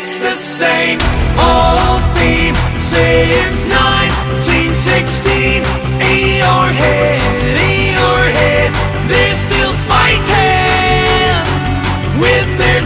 It's the same old theme since 1916. Earhead, Earhead, they're still fighting with their